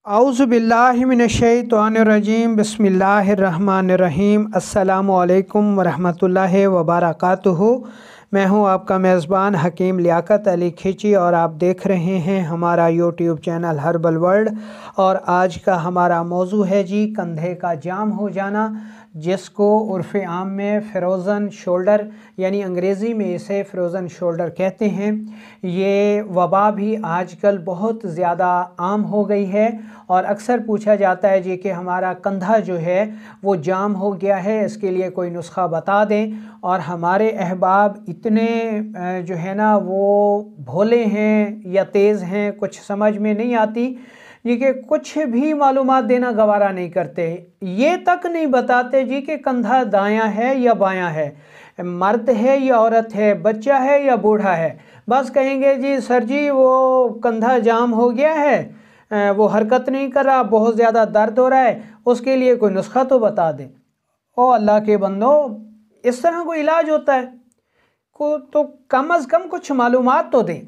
औज़ुबिल्लाहिमिनश्शैतानिर्रजीम बिस्मिल्लाहिर्रहमानिर्रहीम अस्सलामु अलैकुम वरहमतुल्लाहि वबरकातुहू। मैं हूं आपका मेज़बान हकीम लियाकत अली खिची और आप देख रहे हैं हमारा यूट्यूब चैनल हर्बल वर्ल्ड। और आज का हमारा मौजू है जी कंधे का जाम हो जाना, जिसको उर्फ़ आम में फ्रोज़न शोल्डर यानी अंग्रेज़ी में इसे फ्रोज़न शोल्डर कहते हैं। ये वबा भी आजकल बहुत ज़्यादा आम हो गई है और अक्सर पूछा जाता है जी कि हमारा कंधा जो है वो जाम हो गया है, इसके लिए कोई नुस्खा बता दें। और हमारे अहबाब इतने जो है ना वो भोले हैं या तेज़ हैं, कुछ समझ में नहीं आती जी कि कुछ भी मालूमात देना गवारा नहीं करते। ये तक नहीं बताते जी कि कंधा दायां है या बायां है, मर्द है या औरत है, बच्चा है या बूढ़ा है। बस कहेंगे जी सर जी वो कंधा जाम हो गया है, वो हरकत नहीं कर रहा, बहुत ज़्यादा दर्द हो रहा है, उसके लिए कोई नुस्खा तो बता दें। ओ अल्लाह के बंदो, इस तरह कोई इलाज होता है को तो कम अज़ कम कुछ मालूमात तो दें।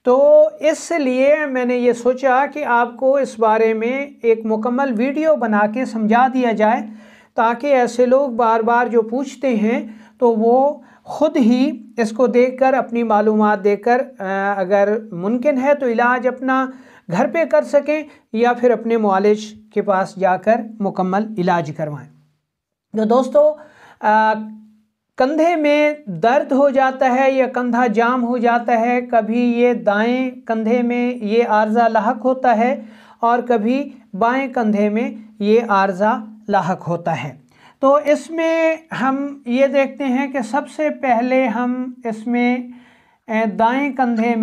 तो इसलिए मैंने ये सोचा कि आपको इस बारे में एक मुकम्मल वीडियो बना के समझा दिया जाए, ताकि ऐसे लोग बार बार जो पूछते हैं तो वो ख़ुद ही इसको देखकर अपनी मालूमात देकर अगर मुमकिन है तो इलाज अपना घर पे कर सकें या फिर अपने मुआलिज के पास जाकर मुकम्मल इलाज करवाएं। तो दोस्तों, कंधे में दर्द हो जाता है या कंधा जाम हो जाता है, कभी ये दाएं कंधे में ये आर्ज़ा लाहक होता है और कभी बाएं कंधे में ये आर्ज़ा लाहक होता है। तो इसमें हम ये देखते हैं कि सबसे पहले हम इसमें दाएं कंधे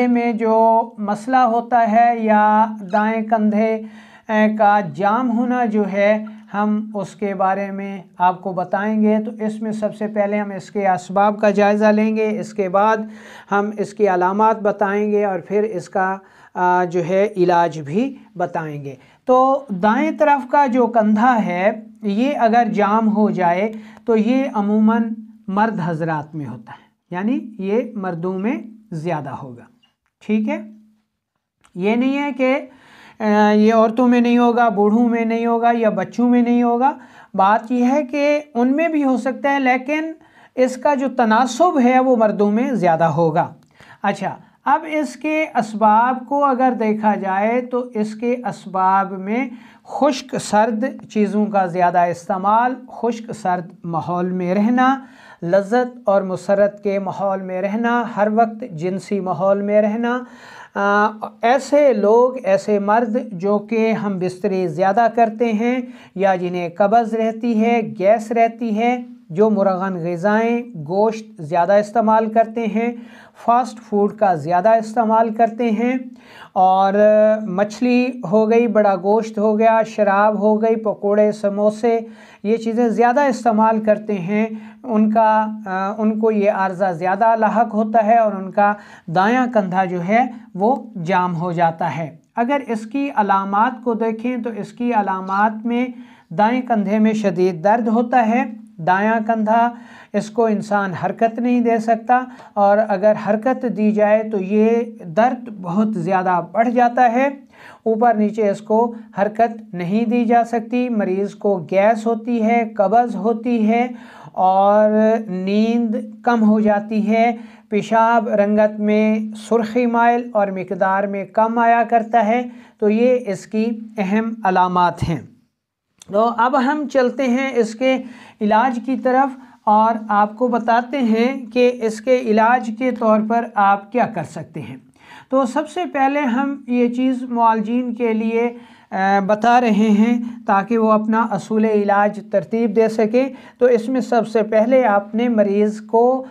में जो मसला होता है या दाएं कंधे का जाम होना जो है, हम उसके बारे में आपको बताएंगे। तो इसमें सबसे पहले हम इसके असबाब का जायज़ा लेंगे, इसके बाद हम इसकी अलामात बताएंगे और फिर इसका जो है इलाज भी बताएंगे। तो दाएं तरफ का जो कंधा है ये अगर जाम हो जाए तो ये अमूमन मर्द हजरात में होता है, यानी ये मर्दों में ज़्यादा होगा। ठीक है, ये नहीं है कि ये औरतों में नहीं होगा, बूढ़ों में नहीं होगा या बच्चों में नहीं होगा। बात यह है कि उनमें भी हो सकता है, लेकिन इसका जो तनासुब है वो मर्दों में ज़्यादा होगा। अच्छा, अब इसके असबाब को अगर देखा जाए तो इसके असबाब में खुश्क सर्द चीज़ों का ज़्यादा इस्तेमाल, खुश्क सर्द माहौल में रहना, लज़्ज़त और मुसरत के माहौल में रहना, हर वक्त जिनसी माहौल में रहना, ऐसे लोग, ऐसे मर्द जो कि हम बिस्तरी ज़्यादा करते हैं या जिन्हें कब्ज़ रहती है, गैस रहती है, जो मुरगन ग़िज़ाएँ गोश्त ज़्यादा इस्तेमाल करते हैं, फ़ास्ट फूड का ज़्यादा इस्तेमाल करते हैं और मछली हो गई, बड़ा गोश्त हो गया, शराब हो गई, पकोड़े समोसे, ये चीज़ें ज़्यादा इस्तेमाल करते हैं, उनको ये आर्ज़ा ज़्यादा लाहक होता है और उनका दायां कंधा जो है वो जाम हो जाता है। अगर इसकी अलामात को देखें तो इसकी अलामात में दाएं कंधे में शदीद दर्द होता है। दायां कंधा इसको इंसान हरकत नहीं दे सकता और अगर हरकत दी जाए तो ये दर्द बहुत ज़्यादा बढ़ जाता है, ऊपर नीचे इसको हरकत नहीं दी जा सकती। मरीज़ को गैस होती है, कब्ज़ होती है और नींद कम हो जाती है, पेशाब रंगत में सुर्खी माइल और मिकदार में कम आया करता है। तो ये इसकी अहम अलामात हैं। तो अब हम चलते हैं इसके इलाज की तरफ और आपको बताते हैं कि इसके इलाज के तौर पर आप क्या कर सकते हैं। तो सबसे पहले हम ये चीज़ मुआलजीन के लिए बता रहे हैं ताकि वो अपना असूल इलाज तरतीब दे सके। तो इसमें सबसे पहले आपने मरीज़ को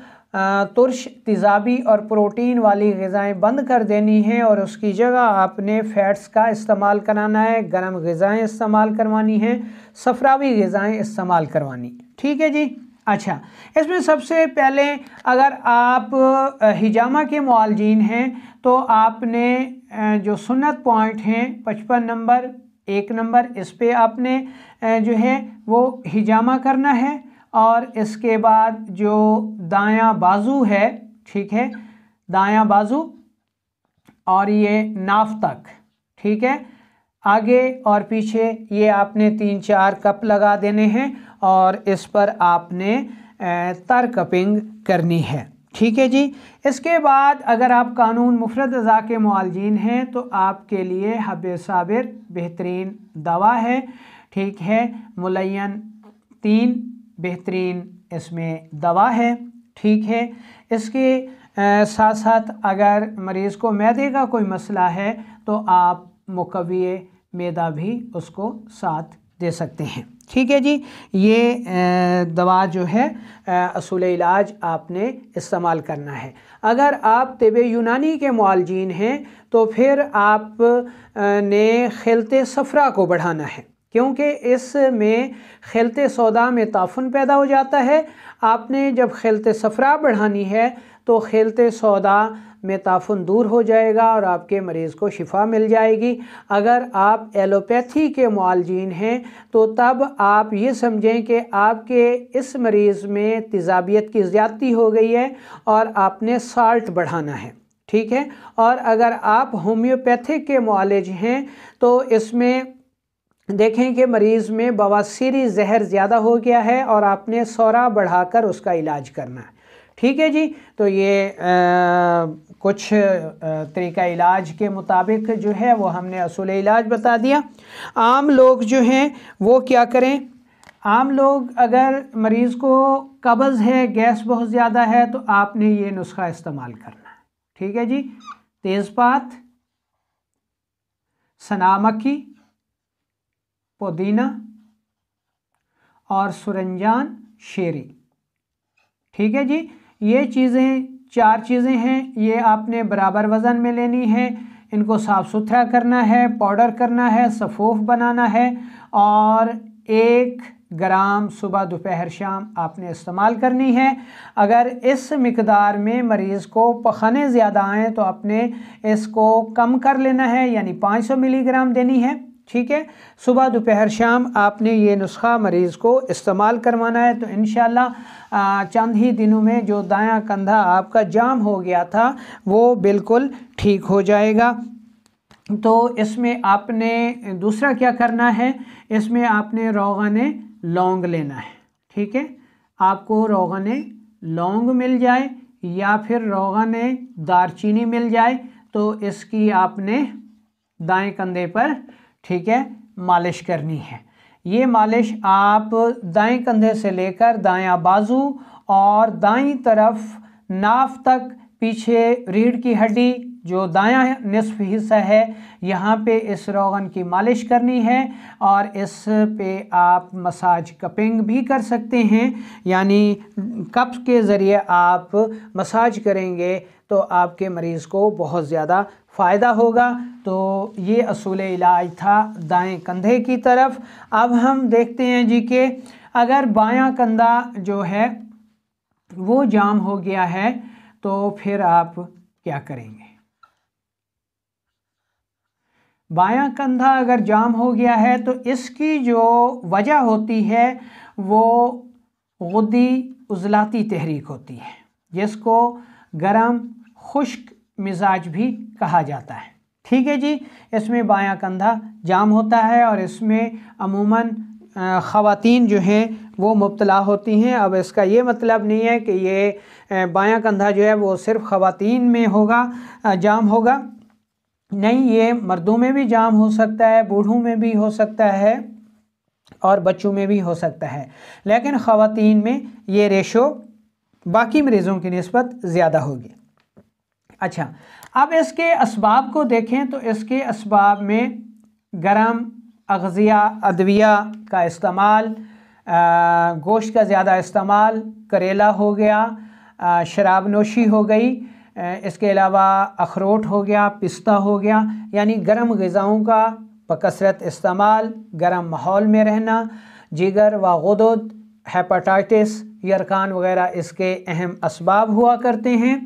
तुर्श, तेज़ाबी और प्रोटीन वाली ग़िज़ाएँ बंद कर देनी है और उसकी जगह आपने फ़ैट्स का इस्तेमाल कराना है, गर्म ग़िज़ाएँ इस्तेमाल करवानी हैं, सफ़रावी ग़िज़ाएँ इस्तेमाल करवानी। ठीक है जी। अच्छा, इसमें सबसे पहले अगर आप हिजामा के मुआलजीन हैं तो आपने जो सुन्नत पॉइंट हैं 55 नंबर, 1 नंबर, इस पे आपने जो है वो हिजामा करना है और इसके बाद जो दायां बाजू है, ठीक है, दायां बाजू और ये नाफ तक, ठीक है, आगे और पीछे ये आपने 3-4 कप लगा देने हैं और इस पर आपने तर कपिंग करनी है, ठीक है जी। इसके बाद अगर आप कानून मुफरद अज़ा के मुआलजीन हैं तो आपके लिए हब्बे साबिर बेहतरीन दवा है, ठीक है। मुलय्यन 3 बेहतरीन इसमें दवा है, ठीक है। इसके साथ साथ अगर मरीज़ को मैदे का कोई मसला है तो आप मुकव्वी मैदा भी उसको साथ दे सकते हैं, ठीक है जी। ये दवा जो है असूल इलाज आपने इस्तेमाल करना है। अगर आप तिब यूनानी के मुआलजीन हैं तो फिर आप ने खिलते सफ़रा को बढ़ाना है, क्योंकि इसमें खिलते सौदा में ताफुन पैदा हो जाता है। आपने जब खिलते सफ़रा बढ़ानी है तो खिलते सौदा में ताफुन दूर हो जाएगा और आपके मरीज़ को शिफा मिल जाएगी। अगर आप एलोपैथी के मुआलजीन हैं तो तब आप ये समझें कि आपके इस मरीज़ में तेज़ाबियत की ज़्यादती हो गई है और आपने साल्ट बढ़ाना है, ठीक है। और अगर आप होम्योपैथिक के मुआलिज हैं तो इसमें देखें कि मरीज़ में बवासीरी जहर ज़्यादा हो गया है और आपने सौरा बढ़ाकर उसका इलाज करना है, ठीक है जी। तो ये कुछ तरीका इलाज के मुताबिक जो है वो हमने असूल इलाज बता दिया। आम लोग जो हैं वो क्या करें? आम लोग अगर मरीज़ को कब्ज़ है, गैस बहुत ज़्यादा है, तो आपने ये नुस्खा इस्तेमाल करना है, ठीक है जी। तेज़पात, सनामक्खी, पुदीना और सुरंजान शेरी, ठीक है जी। ये चीज़ें 4 चीज़ें हैं, ये आपने बराबर वज़न में लेनी है। इनको साफ़ सुथरा करना है, पाउडर करना है, सफ़ूफ बनाना है और 1 ग्राम सुबह दोपहर शाम आपने इस्तेमाल करनी है। अगर इस मिकदार में मरीज़ को पखाने ज़्यादा आएँ तो आपने इसको कम कर लेना है, यानी 500 मिलीग्राम देनी है, ठीक है। सुबह दोपहर शाम आपने ये नुस्खा मरीज़ को इस्तेमाल करवाना है। तो इंशाअल्लाह चंद ही दिनों में जो दायां कंधा आपका जाम हो गया था वो बिल्कुल ठीक हो जाएगा। तो इसमें आपने दूसरा क्या करना है, इसमें आपने रोगन लौंग लेना है, ठीक है। आपको रोगन लौंग मिल जाए या फिर रोगन दारचीनी मिल जाए तो इसकी आपने दाएं कंधे पर, ठीक है, मालिश करनी है। ये मालिश आप दाएं कंधे से लेकर दायां बाजू और दाईं तरफ नाफ तक, पीछे रीढ़ की हड्डी जो दायां निसफ हिस्सा है यहाँ पे इस रोगन की मालिश करनी है और इस पे आप मसाज कपिंग भी कर सकते हैं, यानी कप के ज़रिए आप मसाज करेंगे तो आपके मरीज़ को बहुत ज़्यादा फ़ायदा होगा। तो ये असूल इलाज था दाएं कंधे की तरफ। अब हम देखते हैं जी कि अगर बायां कंधा जो है वो जाम हो गया है तो फिर आप क्या करेंगे। बायां कंधा अगर जाम हो गया है तो इसकी जो वजह होती है वो गुद्दी उज़लाती तहरीक होती है, जिसको गर्म खुश्क मिजाज भी कहा जाता है, ठीक है जी। इसमें बायां कंधा जाम होता है और इसमें अमूमन ख़वातीन जो हैं वो मुब्तला होती हैं। अब इसका ये मतलब नहीं है कि ये बायां कंधा जो है वो सिर्फ़ ख़वातीन में होगा, जाम होगा, नहीं, ये मर्दों में भी जाम हो सकता है, बूढ़ों में भी हो सकता है और बच्चों में भी हो सकता है, लेकिन ख़वातीन में ये रेशो बाकी मरीज़ों की निस्बत ज़्यादा होगी। अच्छा, अब इसके असबाब को देखें तो इसके असबाब में गरम अग़ज़िया अदविया का इस्तेमाल, गोश्त का ज़्यादा इस्तेमाल, करेला हो गया, शराब नोशी हो गई, इसके अलावा अखरोट हो गया, पिस्ता हो गया, यानी गर्म ग़िज़ाओं का बकसरत इस्तेमाल, गर्म माहौल में रहना, जिगर व गुदद, हेपेटाइटिस, यरकान वगैरह इसके अहम असबाब हुआ करते हैं।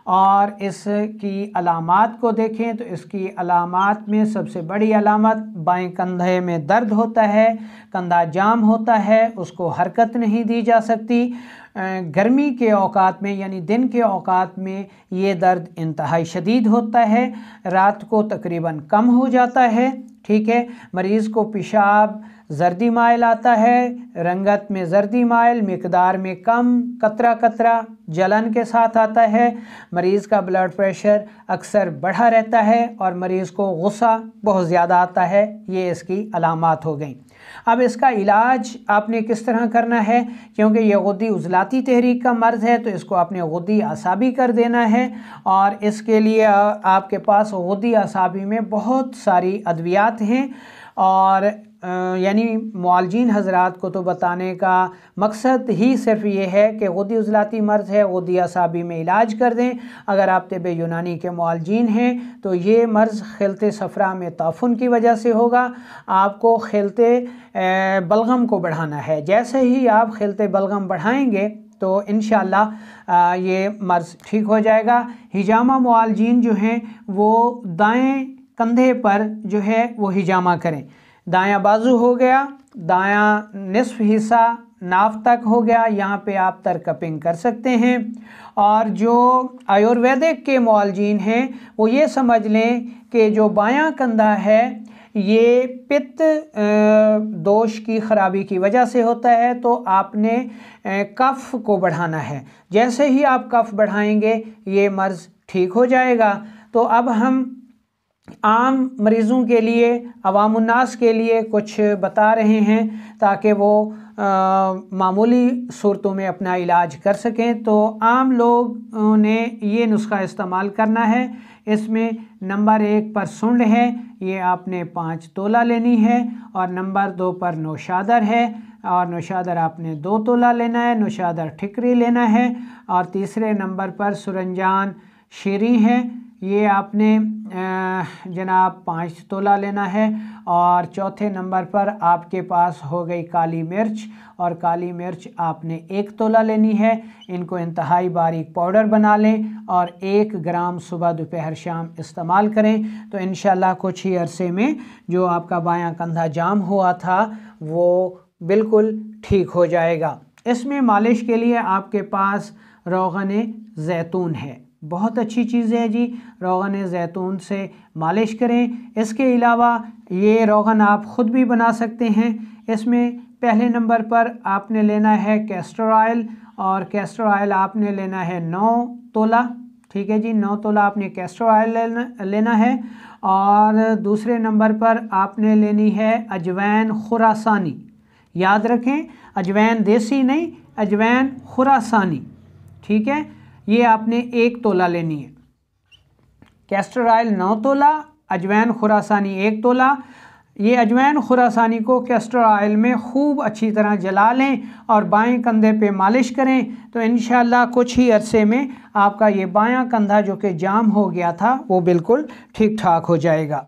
और इसकी अलामात को देखें तो इसकी अलामात में सबसे बड़ी अलामत बाएं कंधे में दर्द होता है, कंधा जाम होता है, उसको हरकत नहीं दी जा सकती, गर्मी के औकात में यानी दिन के औकात में ये दर्द इंतहाई शदीद होता है, रात को तकरीबन कम हो जाता है। ठीक है, मरीज़ को पेशाब जर्दी माइल आता है, रंगत में जर्दी माइल, मिकदार में कम, कतरा कतरा जलन के साथ आता है। मरीज़ का ब्लड प्रेशर अक्सर बढ़ा रहता है और मरीज़ को गुस्सा बहुत ज़्यादा आता है। ये इसकी अलामात हो गई। अब इसका इलाज आपने किस तरह करना है, क्योंकि ये गुद्दी उज़लाती तहरीक का मर्ज़ है तो इसको आपने गुद्दी असाबी कर देना है। और इसके लिए आपके पास गुद्दी असाबी में बहुत सारी अद्वियात हैं और यानी मुआलजीन हज़रात को तो बताने का मकसद ही सिर्फ ये है कि गुद्दी उज़लाती मर्ज़ है, गुद्दी असाबी में इलाज कर दें। अगर आप तिब्बे यूनानी के मुआलजीन हैं तो ये मर्ज़ खिलते सफ़रा में ताफुन की वजह से होगा। आपको खिलते बलगम को बढ़ाना है। जैसे ही आप खिलते बलगम बढ़ाएंगे तो इंशाअल्लाह ये मर्ज़ ठीक हो जाएगा। हिजामा मुआलजीन जो हैं वो दाएँ कंधे पर जो है वो हिजामा करें। दायां बाजू हो गया, दायां निस्फ हिस्सा नाफ तक हो गया, यहाँ पे आप तरकपिंग कर सकते हैं। और जो आयुर्वेदिक के मुआलजीन हैं वो ये समझ लें कि जो बायां कंधा है ये पित्त दोष की ख़राबी की वजह से होता है, तो आपने कफ़ को बढ़ाना है। जैसे ही आप कफ़ बढ़ाएंगे ये मर्ज़ ठीक हो जाएगा। तो अब हम आम मरीज़ों के लिए, अवामुन्नास के लिए कुछ बता रहे हैं ताकि वो मामूली सूरतों में अपना इलाज कर सकें। तो आम लोगों ने ये नुस्खा इस्तेमाल करना है। इसमें नंबर 1 पर सुंड है, ये आपने 5 तोला लेनी है। और नंबर 2 पर नौशादर है और नौशादर आपने 2 तोला लेना है, नौशादर ठिकरी लेना है। और तीसरे नंबर पर सुरंजान शीरी है, ये आपने जनाब 5 तोला लेना है। और चौथे नंबर पर आपके पास हो गई काली मिर्च, और काली मिर्च आपने 1 तोला लेनी है। इनको इंतहाई बारीक पाउडर बना लें और 1 ग्राम सुबह दोपहर शाम इस्तेमाल करें तो इंशाल्लाह कुछ ही अरसे में जो आपका बायां कंधा जाम हुआ था वो बिल्कुल ठीक हो जाएगा। इसमें मालिश के लिए आपके पास रोगन ज़ैतून है, बहुत अच्छी चीज़ है जी। रोगन ज़ैतून से मालिश करें। इसके अलावा ये रोगन आप ख़ुद भी बना सकते हैं। इसमें पहले नंबर पर आपने लेना है कैस्टर ऑयल, और कैस्टर ऑयल आपने लेना है 9 तोला। ठीक है जी, 9 तोला आपने कैस्टर ऑयल लेना है। और दूसरे नंबर पर आपने लेनी है अजवैन खुरासानी। याद रखें, अजवैन देसी नहीं, अजवैन खुरासानी। ठीक है, ये आपने 1 तोला लेनी है। कैस्टर ऑयल 9 तोला, अजवैन खुरासानी 1 तोला। ये अजवैन खुरासानी को कैस्टर ऑयल में खूब अच्छी तरह जला लें और बाएं कंधे पे मालिश करें तो इंशाअल्लाह कुछ ही अरसे में आपका ये बायां कंधा जो कि जाम हो गया था वो बिल्कुल ठीक ठाक हो जाएगा।